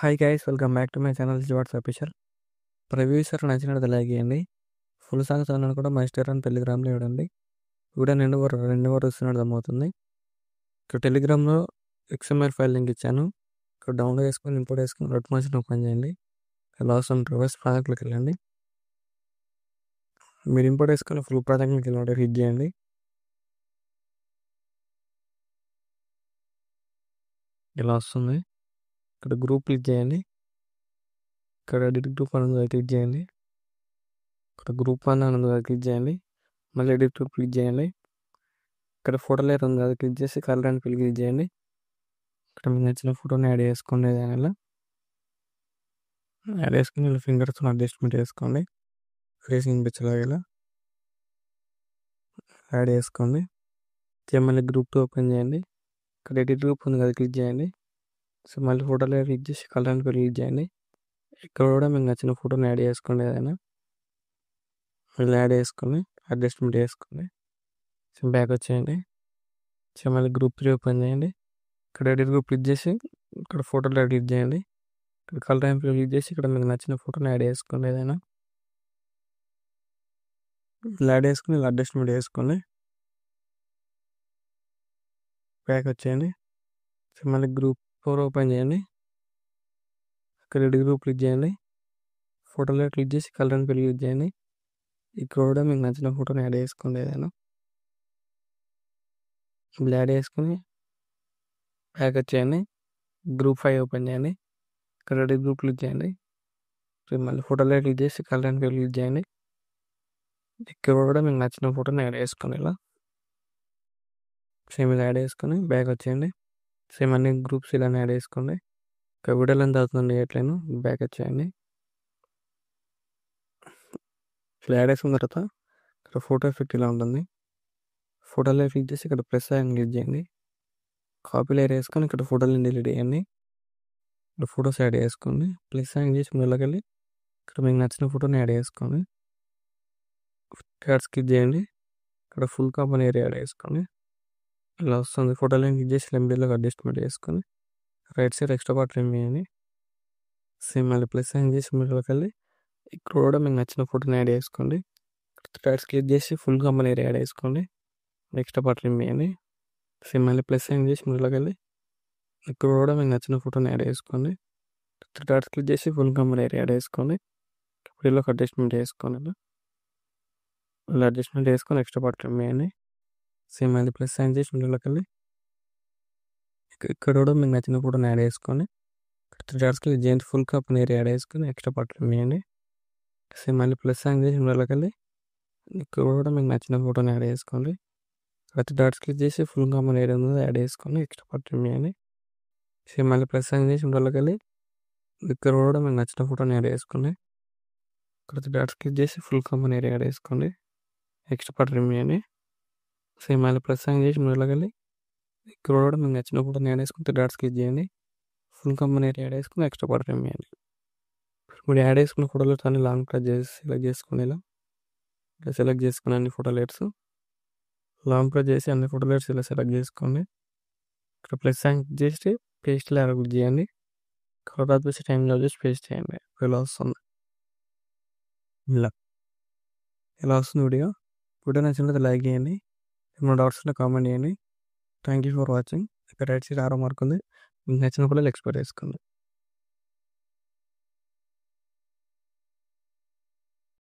Hi guys, welcome back to my channel జివాట్స్ official. Preview sir నచ్చినట్టు like చేయండి. Full songs అన్నాను కూడా మై స్టార్ అని టెలిగ్రామ్లో ఇవ్వండి. వీడియో రెండు వారు వస్తున్నట్టు అర్థమవుతుంది. ఇక్కడ టెలిగ్రామ్లో XML ఫైల్ లింక్ ఇచ్చాను. ఇక్కడ డౌన్లోడ్ చేసుకొని ఇంపోర్ట్ చేసుకొని రెడ్ మోషన్ ఓపెన్ చేయండి. లాస్ట్ వన్ రివర్స్ ప్రాజెక్ట్లోకి వెళ్ళండి. మీరు ఇంపోర్ట్ చేసుకుని ఫుల్ ప్రాజెక్ట్లోకి వెళ్ళి హిట్ చేయండి. ఇలా వస్తుంది. ఇక్కడ గ్రూప్ క్లిక్ చేయండి. ఇక్కడ ఎడిట్ గ్రూప్ అనేది క్లిక్ చేయండి. ఇక్కడ గ్రూప్ 1 అనేది క్లిక్ చేయండి. మళ్ళీ ఎడిట్ గ్రూప్ క్లిక్ చేయండి. ఇక్కడ ఫోటో లేయర్ ఉంది, అది క్లిక్ చేసి కలర్ అండ్ ఫిల్ క్లిక్ చేయండి. ఇక్కడ మీకు నచ్చిన ఫోటోని యాడ్ చేసుకోండి. దానిలో యాడ్ చేసుకుని ఇలా ఫింగర్స్ అడ్జస్ట్మెంట్ చేసుకోండి. ఫేస్ కనిపించేలాగా ఇలా యాడ్ చేసుకోండి. మళ్ళీ గ్రూప్ 2 ఓపెన్ చేయండి. ఇక్కడ ఎడిట్ గ్రూప్ ఉంది, అది క్లిక్ చేయండి. సో మళ్ళీ ఫోటో లేయర్ క్లిక్ చేసి కలర్ అండ్ ఫిల్ క్లిక్ చేయండి. ఇక్కడ కూడా మీకు నచ్చిన ఫోటోని యాడ్ చేసుకోండి. ఏదైనా మళ్ళీ యాడ్ చేసుకొని అడ్జస్ట్మెంట్ చేసుకోండి. సో బ్యాక్ వచ్చేయండి. సో మళ్ళీ గ్రూప్ 3 ఓపెన్ చేయండి. ఇక్కడ ఎడిట్ గ్రూప్ క్లిక్ చేసి ఇక్కడ ఫోటోలో క్లిక్ చేయండి. ఇక్కడ కలర్ అండ్ ఫిల్ క్లిక్ చేసి ఇక్కడ మీకు నచ్చిన ఫోటోని యాడ్ చేసుకోండి. ఏదైనా ఇలా యాడ్ చేసుకుని ఇలా అడ్జస్ట్మెంట్ చేసుకోండి. బ్యాక్ వచ్చేయండి. సో మళ్ళీ గ్రూప్ 4 ఓపెన్ చేయండి. ఇక్కడ ఎడిట్ గ్రూప్ క్లిక్ చేయండి. ఫోటోలో క్లిక్ చేసి కలర్ అండ్ ఫిల్ క్లిక్ చేయండి. ఇక్కడ కూడా మీకు నచ్చిన ఫోటోని యాడ్ చేసుకోండి. ఏదైనా ఇలా యాడ్ చేసుకుని బ్యాక్ వచ్చేయండి. గ్రూప్ 5 ఓపెన్ చేయండి. ఇక్కడ ఎడిట్ గ్రూప్ క్లిక్ చేయండి. మళ్ళీ ఫోటోలో క్లిక్ చేసి కలర్ అండ్ ఫిల్ క్లిక్ చేయండి. ఇక్కడ కూడా మీకు నచ్చిన ఫోటోని యాడ్ చేసుకోండి. ఇలా సేమ్ ఇలా యాడ్ చేసుకొని బ్యాక్ వచ్చేయండి. సేమ్ అన్ని గ్రూప్స్ ఇలా యాడ్ చేసుకోండి. ఇక్కడ వీడియోలో ఎంత అవుతుంది ఎట్లయినా బ్యాక్ వచ్చేయండి. ఇలా యాడ్ చేసుకున్న తర్వాత ఇక్కడ ఫోటో ఎఫెక్ట్ ఇలా ఉంటుంది. ఫోటోలో క్లిక్ చేసి ఇక్కడ ప్లస్ అని క్లిక్ చేయండి. కాపీ లేయర్ వేసుకొని ఇక్కడ ఫోటోని డిలీట్ చేయండి. ఇక్కడ ఫొటోస్ యాడ్ చేసుకోండి. ప్లస్ అని చేసి ముందులోకి వెళ్ళి ఇక్కడ మీకు నచ్చిన ఫోటోని యాడ్ చేసుకోండి. యాడ్ స్కిప్ చేయండి. ఇక్కడ ఫుల్ కాంపౌండ్ ఏరియా యాడ్ చేసుకోండి. ఇలా వస్తుంది. ఫోటోలో క్లిక్ చేసి లెంబీలోకి అడ్జస్ట్మెంట్ చేసుకొని right side extra part remove చేయండి. సేమ్ మళ్ళీ ప్లస్ అని చేసి ముందులోకి వెళ్ళి ఇక్కడ కూడా మీకు నచ్చిన ఫోటోని యాడ్ చేసుకోండి. రైట్ క్లిక్ చేసి ఫుల్ కాంపౌండ్ ఏరియా యాడ్ చేసుకోండి. ఎక్స్ట్రా పార్ట్ రిమూవ్ చేయండి. సేమ్ మళ్ళీ ప్లస్ అని చేసి ముందులోకి వెళ్ళి ఇక్కడ కూడా మీకు నచ్చిన ఫోటోని యాడ్ చేసుకోండి. డాట్స్ క్లిక్ చేసి ఫుల్ కాంపౌండ్ ఏరియా యాడ్ చేసుకోండి. ఇప్పుడు ఇలా అడ్జస్ట్మెంట్ చేసుకోండి. ఇలా అడ్జస్ట్మెంట్ చేసుకొని ఎక్స్ట్రా పార్ట్ రిమూవ్ చేయండి. సేమ్ మళ్ళీ ప్లస్ సైన్ చేసి ముందులోకి వెళ్ళి ఇక్కడ కూడా మీకు నచ్చిన ఫోటోని యాడ్ చేసుకోండి. డాట్స్ క్లిక్ చేయండి. ఫుల్ కాంపౌండ్ ఏరియా యాడ్ చేసుకొని ఎక్స్ట్రా పార్ట్ రిమూవ్ చేయండి. సేమ్ మళ్ళీ ప్లస్ సైన్ చేసి ముందులోకి వెళ్ళి ఇక్కడ కూడా మీకు నచ్చిన ఫోటోని యాడ్ చేసుకోండి. డాట్స్ క్లిక్ చేసి ఫుల్ కాంపౌండ్ ఏరియా ఉంది యాడ్ చేసుకొని ఎక్స్ట్రా పార్ట్ రిమూవ్ చేయండి. సేమ్ మళ్ళీ ప్లస్ సైన్ చేసి ముందులోకి వెళ్ళి ఇక్కడ కూడా మీకు నచ్చిన ఫోటోని యాడ్ చేసుకోండి. ఇక్కడ డాట్స్ క్లిక్ చేసి ఫుల్ కాంపౌండ్ ఏరియా యాడ్ చేసుకోండి. ఎక్స్ట్రా పార్ట్ రిమూవ్ చేయండి. సేమ్ మళ్ళీ ప్లస్ సైన్ చేసి ముందులోకి వెళ్ళి ఇక్కడ కూడా మీకు నచ్చిన ఫోటోని యాడ్ చేసుకుంటే డాట్స్ క్లిక్ చేయండి. ఫుల్ కాంపౌండ్ ఏరియా యాడ్ చేసుకుని ఎక్స్ట్రా పార్ట్ రిమూవ్ చేయండి. మీరు యాడ్ చేసుకున్న ఫోటోలు అన్ని లాంగ్ ప్రెస్ చేసి సెలెక్ట్ చేసుకుని ఇలా సెలెక్ట్ చేసుకుని అన్ని ఫోటో లెట్స్ లాంగ్ ప్రెస్ చేసి అన్ని ఫోటో లెట్స్ ఇలా సెలెక్ట్ చేసుకోండి. ఇక్కడ ప్లస్ సైన్ చేసి పేస్ట్ ఇలా క్లిక్ చేయండి. కలర్ వచ్చి టైంలో చేసి పేస్ట్ చేయండి. ఇలా వస్తుంది. ఇలా వస్తుంది వీడియో. వీడియో నచ్చినట్లయితే లైక్ చేయండి. ఏమైనా డౌట్స్ ఉంటే కామెంట్ చేయండి. Thank you for watching. ఇక్కడ రైట్ సైడ్ ఆరో మార్క్ ఉంది. మీకు నచ్చిన ఫోటోలు ఎక్స్పోర్ట్ చేసుకోండి.